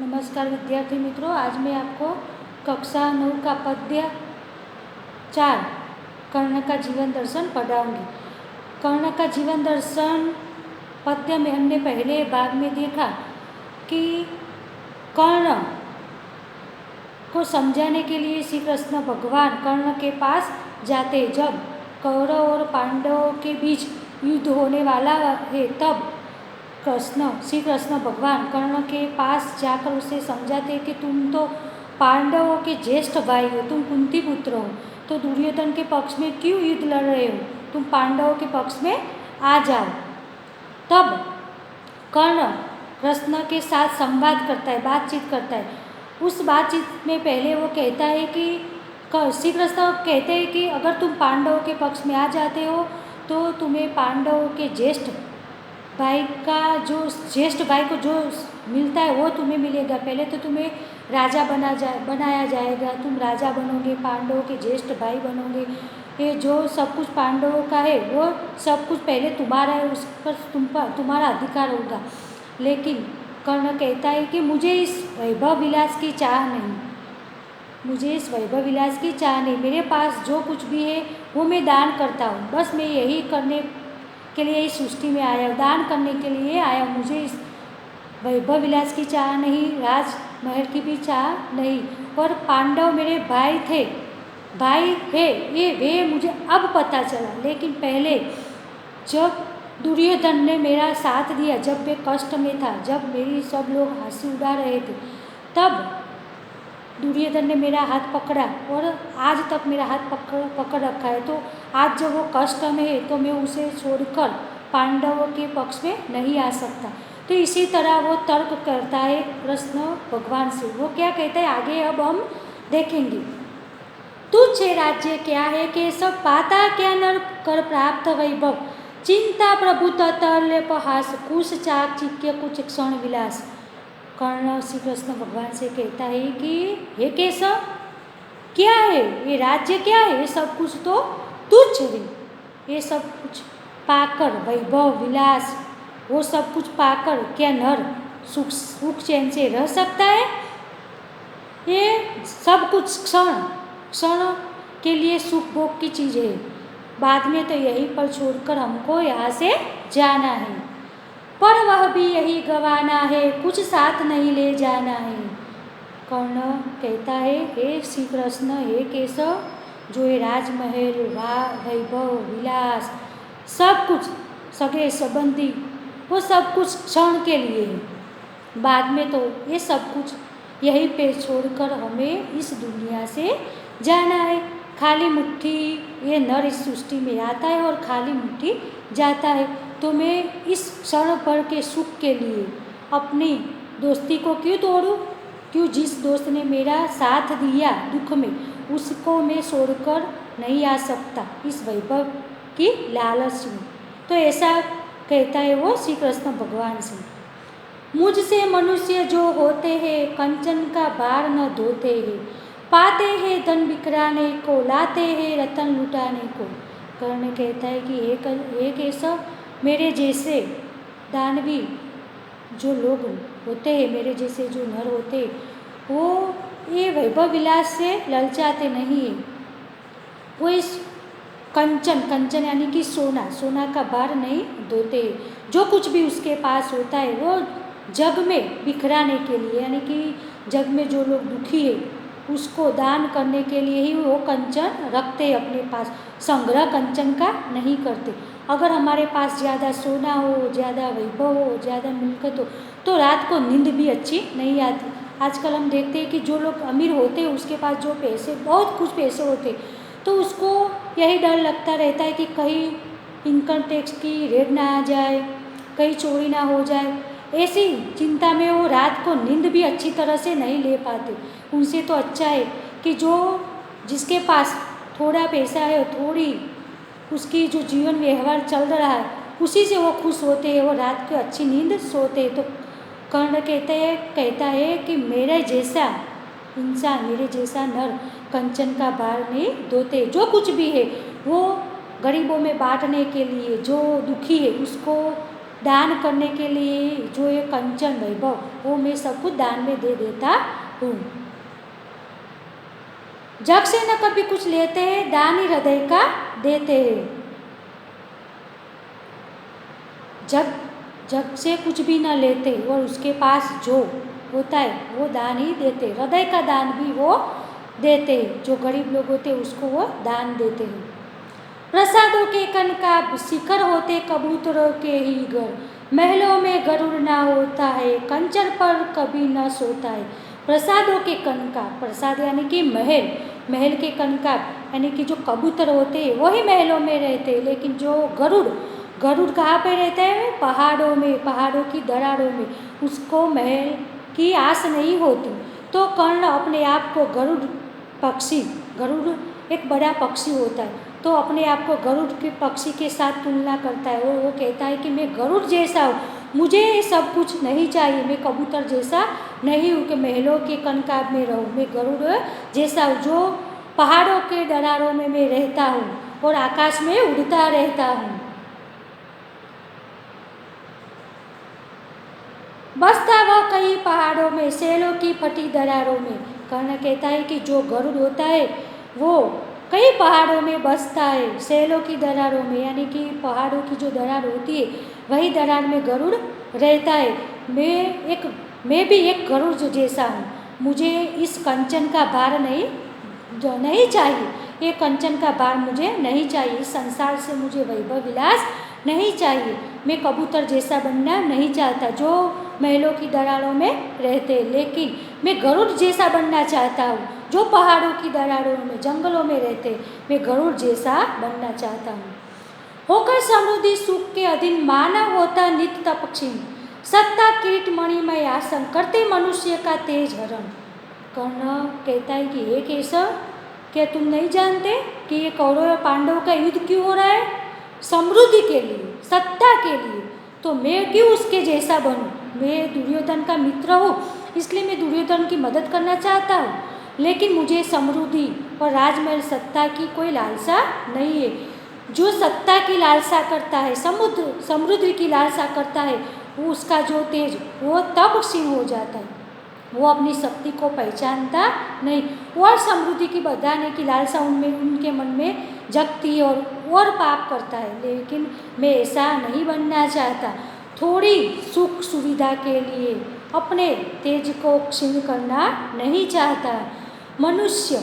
नमस्कार विद्यार्थी मित्रों, आज मैं आपको कक्षा 9 का पद्य 4 कर्ण का जीवन दर्शन पढ़ाऊंगी। कर्ण का जीवन दर्शन पद्य में हमने पहले भाग में देखा कि कर्ण को समझाने के लिए श्री कृष्ण भगवान कर्ण के पास जाते। जब कौरव और पांडवों के बीच युद्ध होने वाला है तब श्री कृष्ण भगवान कर्ण के पास जाकर उसे समझाते कि तुम तो पांडवों के ज्येष्ठ भाई हो, तुम कुंती पुत्र हो, तो दुर्योधन के पक्ष में क्यों युद्ध लड़ रहे हो, तुम पांडवों के पक्ष में आ जाओ। तब कर्ण कृष्ण के साथ संवाद करता है, बातचीत करता है। उस बातचीत में पहले वो कहता है कि श्री कृष्ण कहते हैं कि अगर तुम पांडवों के पक्ष में आ जाते हो तो तुम्हें पांडवों के ज्येष्ठ भाई को जो मिलता है वो तुम्हें मिलेगा। पहले तो तुम्हें राजा बनाया जाएगा, तुम राजा बनोगे, पांडवों के ज्येष्ठ भाई बनोगे। ये जो सब कुछ पांडवों का है वो सब कुछ पहले तुम्हारा है, उस पर तुम्हारा अधिकार होगा। लेकिन कर्ण कहता है कि मुझे इस वैभव विलास की चाह नहीं, मेरे पास जो कुछ भी है वो मैं दान करता हूँ। बस मैं यही करने के लिए इस सृष्टि में आया, दान करने के लिए आया। मुझे इस वैभव विलास की चाह नहीं, राजमहल की भी चाह नहीं। और पांडव मेरे भाई है ये वे मुझे अब पता चला, लेकिन पहले जब दुर्योधन ने मेरा साथ दिया, जब मैं कष्ट में था, जब मेरी सब लोग हंसी उड़ा रहे थे, तब दुर्योधन ने मेरा हाथ पकड़ा और आज तक मेरा हाथ पकड़ रखा है। तो आज जब वो कष्ट में है तो मैं उसे छोड़कर पांडवों के पक्ष में नहीं आ सकता। तो इसी तरह वो तर्क करता है कृष्ण भगवान से। वो क्या कहता है आगे अब हम देखेंगे। तुच्छ राज्य क्या है कि सब पाता क्या नर कर प्राप्त वैभव, चिंता प्रभु तल्यपहास, कुश चाकचिक्य कुछ क्षण विलास। कर्ण श्री कृष्ण भगवान से कहता है कि हे केशव, क्या है ये राज्य, क्या है ये सब कुछ तो तुच्छ है। ये सब कुछ पाकर वैभव विलास, वो सब कुछ पाकर क्या नर सुख चैन से रह सकता है? ये सब कुछ क्षण के लिए सुख भोग की चीज़ है, बाद में तो यहीं पर छोड़कर हमको यहाँ से जाना है, पर वह भी यही गंवाना है, कुछ साथ नहीं ले जाना है। कर्ण कहता है हे श्री कृष्ण, हे केशव, जो ये राजमहल वैभव विलास सब कुछ सगे संबंधी वो सब कुछ क्षण के लिए है, बाद में तो ये सब कुछ यहीं पे छोड़कर हमें इस दुनिया से जाना है। खाली मुट्ठी ये नर इस सृष्टि में आता है और खाली मुट्ठी जाता है। तो मैं इस क्षण भर के सुख के लिए अपनी दोस्ती को क्यों तोड़ूं? क्यों जिस दोस्त ने मेरा साथ दिया दुख में उसको मैं छोड़कर नहीं आ सकता इस वैभव की लालच में। तो ऐसा कहता है वो श्री कृष्ण भगवान से। मुझसे मनुष्य जो होते हैं कंचन का भार न धोते हैं, पाते हैं धन बिखराने को, लाते हैं रतन लुटाने को। कर्ण कहता है कि एक ऐसा मेरे जैसे दानवी जो लोग होते हैं, मेरे जैसे जो नर होते हैं, वो ये वैभव विलास से ललचाते नहीं है। वो इस कंचन यानी कि सोना का भार नहीं धोते। जो कुछ भी उसके पास होता है वो जग में बिखराने के लिए, यानी कि जग में जो लोग दुखी है उसको दान करने के लिए ही वो कंचन रखते अपने पास, संग्रह कंचन का नहीं करते। अगर हमारे पास ज़्यादा सोना हो, ज़्यादा वैभव हो, ज़्यादा मिल्कत हो तो रात को नींद भी अच्छी नहीं आती। आजकल हम देखते हैं कि जो लोग अमीर होते हैं उसके पास जो पैसे, बहुत कुछ पैसे होते, तो उसको यही डर लगता रहता है कि कहीं इनकम टैक्स की रेड ना आ जाए, कहीं चोरी ना हो जाए। ऐसी चिंता में वो रात को नींद भी अच्छी तरह से नहीं ले पाते। उनसे तो अच्छा है कि जिसके पास थोड़ा पैसा है, थोड़ी उसकी जो जीवन व्यवहार चल रहा है उसी से वो खुश होते हैं, वो रात को अच्छी नींद सोते हैं। तो कर्ण कहता है कि मेरे जैसा इंसान, मेरे जैसा नर कंचन का भार नहीं धोते। जो कुछ भी है वो गरीबों में बांटने के लिए, जो दुखी है उसको दान करने के लिए जो ये कंचन वैभव वो मैं सब कुछ दान में दे देता हूँ। जग से न कभी कुछ लेते हैं, दान ही हृदय का देते हैं। जग से कुछ भी न लेते और उसके पास जो होता है वो दान ही देते, हृदय का दान भी वो देते, जो गरीब लोग होते उसको वो दान देते हैं। प्रसादों के कण का शिखर होते कबूतरों के ही घर, महलों में गरुड़ ना होता है, कंचन पर कभी न सोता है। प्रसादों के कण का, प्रसाद यानी कि महल, महल के कण का यानी कि जो कबूतर होते हैं वही महलों में रहते हैं, लेकिन जो गरुड़ कहाँ पे रहता है? पहाड़ों में, पहाड़ों की दरारों में, उसको महल की आस नहीं होती। तो कर्ण अपने आप को गरुड़ पक्षी, गरुड़ एक बड़ा पक्षी होता है, तो अपने आप को गरुड़ के पक्षी के साथ तुलना करता है और वो कहता है कि मैं गरुड़ जैसा हूँ, मुझे सब कुछ नहीं चाहिए, मैं कबूतर जैसा नहीं हूँ कि महलों के कनकाब में रहूँ, मैं गरुड़ जैसा हूँ जो पहाड़ों के दरारों में मैं रहता हूँ और आकाश में उड़ता रहता हूँ। बसता वह कई पहाड़ों में, सैलों की फटी दरारों में। कर्ण कहता है कि जो गरुड़ होता है वो कई पहाड़ों में बसता है, सैलों की दरारों में, यानी कि पहाड़ों की जो दरार होती है वही दरार में गरुड़ रहता है। मैं भी एक गरुड़ जैसा हूँ, मुझे इस कंचन का भार नहीं चाहिए, ये कंचन का भार मुझे नहीं चाहिए, इस संसार से मुझे वैभव विलास नहीं चाहिए, मैं कबूतर जैसा बनना नहीं चाहता जो महलों की दरारों में रहते, लेकिन मैं गरुड़ जैसा बनना चाहता हूँ जो पहाड़ों की दरारों में, जंगलों में रहते, मैं गरुड़ जैसा बनना चाहता हूँ। होकर समृद्धि सुख के अधीन मानव होता नित्य तपक्षीण, सत्ता किरीट मणिमय आसन करते मनुष्य का तेज हरण। कर्ण कहता है कि एक ऐसा, क्या तुम नहीं जानते कि ये कौरव और पांडव का युद्ध क्यों हो रहा है? समृद्धि के लिए, सत्ता के लिए, तो मैं क्यों उसके जैसा बनूं? मैं दुर्योधन का मित्र हूँ, इसलिए मैं दुर्योधन की मदद करना चाहता हूँ, लेकिन मुझे समृद्धि और राजमहल सत्ता की कोई लालसा नहीं है। जो सत्ता की लालसा करता है, समृद्धि की लालसा करता है, वो उसका जो तेज वो तब क्षीण हो जाता है, वो अपनी शक्ति को पहचानता नहीं, और समृद्धि की बढ़ाने की लालसा उनके मन में जगती है और पाप करता है। लेकिन मैं ऐसा नहीं बनना चाहता, थोड़ी सुख सुविधा के लिए अपने तेज को क्षीण करना नहीं चाहता। मनुष्य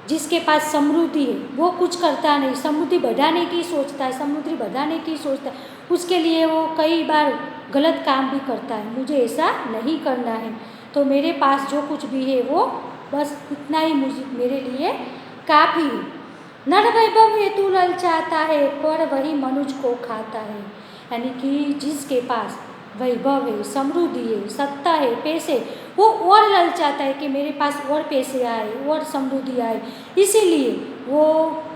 जिसके पास समृद्धि है वो कुछ करता नहीं, समृद्धि बढ़ाने की सोचता है, समृद्धि बढ़ाने की सोचता है, उसके लिए वो कई बार गलत काम भी करता है। मुझे ऐसा नहीं करना है, तो मेरे पास जो कुछ भी है वो बस इतना ही मेरे लिए काफ़ी है। नर वैभव हेतु ललचाता है, पर वही मनुष्य को खाता है। यानी कि जिसके पास वैभव है, समृद्धि है, सत्ता है, पैसे, वो और ललचाता है कि मेरे पास और पैसे आए और समृद्धि आए, इसीलिए वो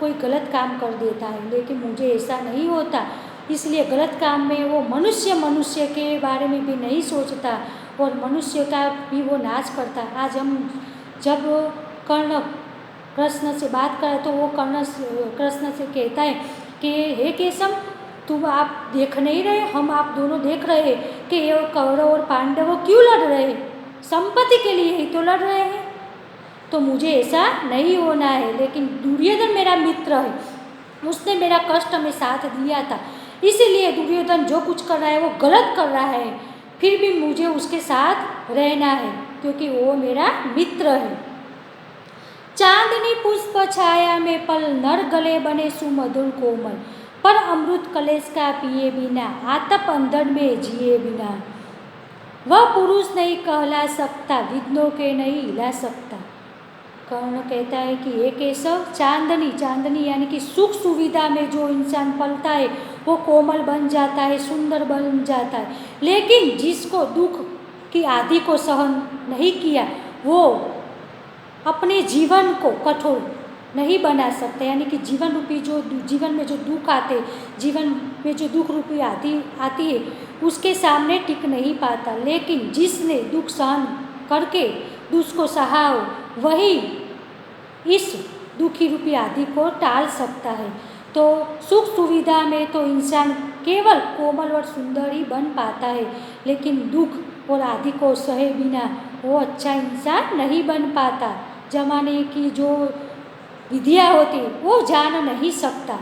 कोई गलत काम कर देता है। लेकिन मुझे ऐसा नहीं होता, इसलिए गलत काम में वो मनुष्य के बारे में भी नहीं सोचता और मनुष्य का भी वो नाश करता। आज हम जब कर्ण कृष्ण से बात करें तो वो कृष्ण से कहता है कि हे केशव, तुम आप देख नहीं रहे, हम आप दोनों देख रहे हैं कि ये कौरव और पांडव क्यों लड़ रहे हैं? संपत्ति के लिए ही तो लड़ रहे हैं, तो मुझे ऐसा नहीं होना है। लेकिन दुर्योधन मेरा मित्र है, उसने मेरा कष्ट में साथ दिया था, इसीलिए दुर्योधन जो कुछ कर रहा है वो गलत कर रहा है, फिर भी मुझे उसके साथ रहना है क्योंकि वो मेरा मित्र है। चांदनी पुष्प छाया में पल, नर गले बने सुमधुर कोमल, पर अमृत कलेश का पिए बिना, आतप अंधड़ में जिए बिना। वह पुरुष नहीं कहला सकता, विघ्नों के नहीं हिला सकता। कर्ण कहता है कि ये केशव, चांदनी यानी कि सुख सुविधा में जो इंसान पलता है वो कोमल बन जाता है, सुंदर बन जाता है, लेकिन जिसको दुख की आदि को सहन नहीं किया वो अपने जीवन को कठोर नहीं बना सकते। यानी कि जीवन में जो दुख आते, जीवन में जो दुख रूपी आती है उसके सामने टिक नहीं पाता, लेकिन जिसने दुख सहन करके दुख को सहा हो वही इस दुखी रूपी आदि को टाल सकता है। तो सुख सुविधा में तो इंसान केवल कोमल और सुंदर ही बन पाता है, लेकिन दुख और आदि को सहे बिना वो अच्छा इंसान नहीं बन पाता। जमाने की जो विधियाँ होती वो जान नहीं सकता,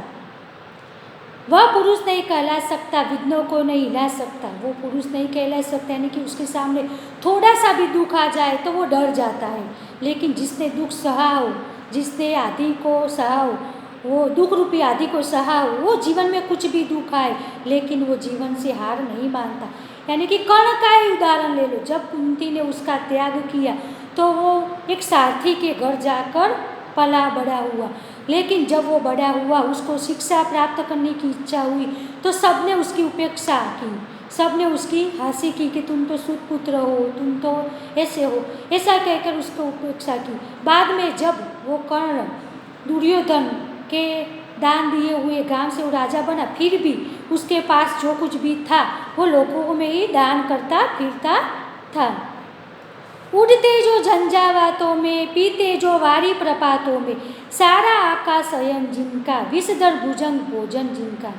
वह पुरुष नहीं कहला सकता, विघ्नों को नहीं हिला सकता। वो पुरुष नहीं कहला सकता, यानी कि उसके सामने थोड़ा सा भी दुख आ जाए तो वो डर जाता है। लेकिन जिसने दुख सहा हो, जिसने आदि को सहा हो, वो दुख रूपी आदि को सहा हो, वो जीवन में कुछ भी दुख आए लेकिन वो जीवन से हार नहीं मानता। यानी कि कर्ण का ही उदाहरण ले लो, जब कुंती ने उसका त्याग किया तो वो एक सारथी के घर जाकर पला बड़ा हुआ, लेकिन जब वो बड़ा हुआ उसको शिक्षा प्राप्त करने की इच्छा हुई तो सबने उसकी उपेक्षा की, सबने उसकी हंसी की कि तुम तो सूत पुत्र हो, तुम तो ऐसे हो, ऐसा कहकर उसको उपेक्षा की। बाद में जब वो कर्ण दुर्योधन के दान दिए हुए गांव से वो राजा बना, फिर भी उसके पास जो कुछ भी था वो लोगों में ही दान करता फिरता था। उड़ते जो झंझावातों में, पीते जो वारी प्रपातों में, सारा आकाश अयन जिनका, विषधर भुजंग भोजन जिनका।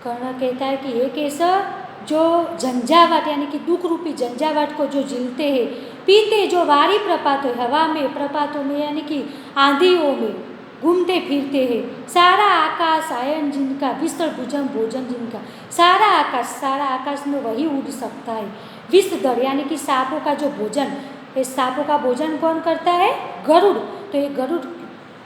कर्ण कहता है कि हे केशव, जो झंझावात यानी कि दुख रूपी झंझावात को जो झेलते हैं, पीते जो वारी प्रपातों, हवा में प्रपातों में यानी कि आंधियों में घूमते फिरते हैं, सारा आकाश आयन जिनका, विस्तर भुजंग भोजन जिनका। सारा आकाश में वही उड़ सकता है। विषधर यानी कि सांपों का जो भोजन, इस सांपों का भोजन कौन करता है? गरुड़। तो ये गरुड़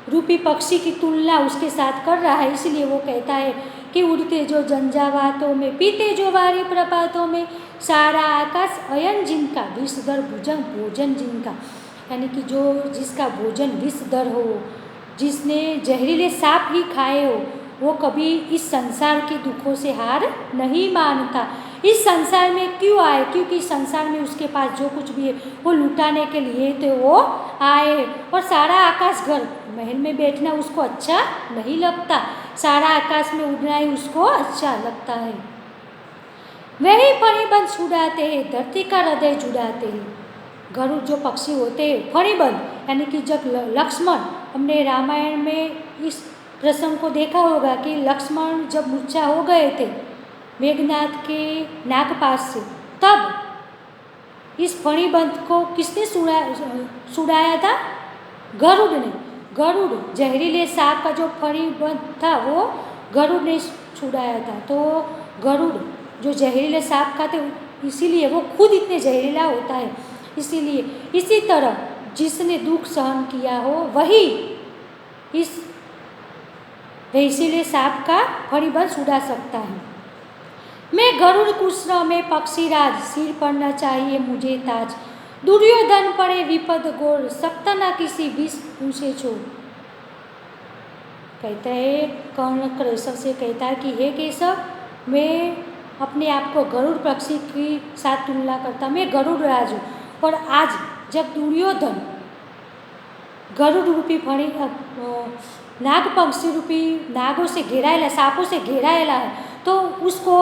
रूपी पक्षी की तुलना उसके साथ कर रहा है, इसलिए वो कहता है कि उड़ते जो झंझावातों में, पीते जो वारी प्रपातों में, सारा आकाश अयन जिनका, विषधर भुजंग भोजन जिनका। यानी कि जो जिसका भोजन विषधर हो, जिसने जहरीले सांप ही खाए हो, वो कभी इस संसार के दुखों से हार नहीं मानता। इस संसार में क्यों आए? क्योंकि संसार में उसके पास जो कुछ भी है वो लुटाने के लिए तो वो आए। और सारा आकाश घर महल में बैठना उसको अच्छा नहीं लगता, सारा आकाश में उड़ना ही उसको अच्छा लगता है। वही फणिबंध छुड़ाते हैं, धरती का हृदय जुड़ाते हैं। गरुड़ जो पक्षी होते हैं, फणिबंध यानी कि जब लक्ष्मण, हमने रामायण में इस प्रसंग को देखा होगा कि लक्ष्मण जब मूर्छा हो गए थे मेघनाथ के नागपाश से, तब इस फणिबंध को किसने छुड़ाया था? गरुड़ ने। गरुड़ जहरीले सांप का जो फणिबंध था वो गरुड़ ने छुड़ाया था। तो गरुड़ जो जहरीले सांप खाते, इसीलिए वो खुद इतने जहरीला होता है। इसीलिए इसी तरह जिसने दुख सहन किया हो वही इस इसीलिए सांप का फणिबंध छुड़ा सकता है। मैं गरुड़ कुश्र में पक्षीराज, सिर पर न चाहिए मुझे ताज। दुर्योधन पड़े विपद गोर, सकता न किसी विष ऊंचे छोड़। कहता है कर्ण केशव से कहता है कि हे केशव, मैं अपने आप को गरुड़ पक्षी के साथ तुलना करता, मैं गरुड़ राज हूँ। और आज जब दुर्योधन गरुड़ रूपी फणी नाग पक्षी रूपी नागों से घेराएला, सांपों से घेराएला है, तो उसको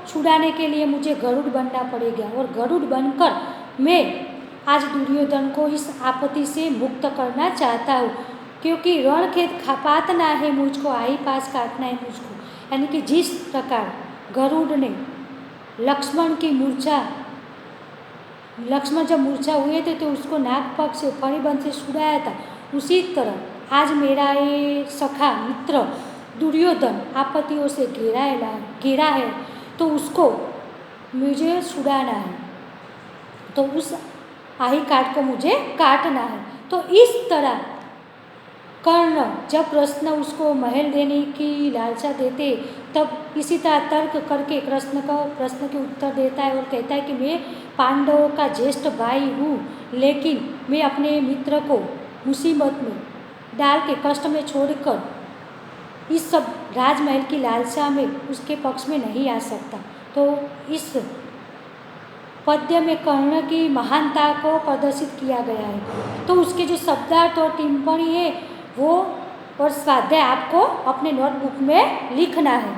छुड़ाने के लिए मुझे गरुड़ बनना पड़ेगा। और गरुड़ बनकर मैं आज दुर्योधन को इस आपत्ति से मुक्त करना चाहता हूँ, क्योंकि रणखेत खपातना है मुझको, आई पास काटना है मुझको। यानी कि जिस प्रकार गरुड़ ने लक्ष्मण की मूर्छा, लक्ष्मण जब मूर्छा हुए थे तो उसको नागपक्ष से फणिबंध से छुड़ाया था, उसी तरह आज मेरा ये सखा मित्र दुर्योधन आपत्तियों से घेरा है, तो उसको मुझे छुड़ाना है, तो उस आही काट को मुझे काटना है। तो इस तरह कर्ण जब कृष्ण उसको महल देने की लालसा देते, तब इसी तरह तर्क करके कृष्ण का प्रश्न के उत्तर देता है और कहता है कि मैं पांडवों का ज्येष्ठ भाई हूँ, लेकिन मैं अपने मित्र को मुसीबत में डाल के कष्ट में छोड़कर इस सब राजमहल की लालसा में उसके पक्ष में नहीं आ सकता। तो इस पद्य में कर्ण की महानता को प्रदर्शित किया गया है। तो उसके जो शब्दार्थ और टिप्पणी है वो और स्वाध्याय आपको अपने नोटबुक में लिखना है।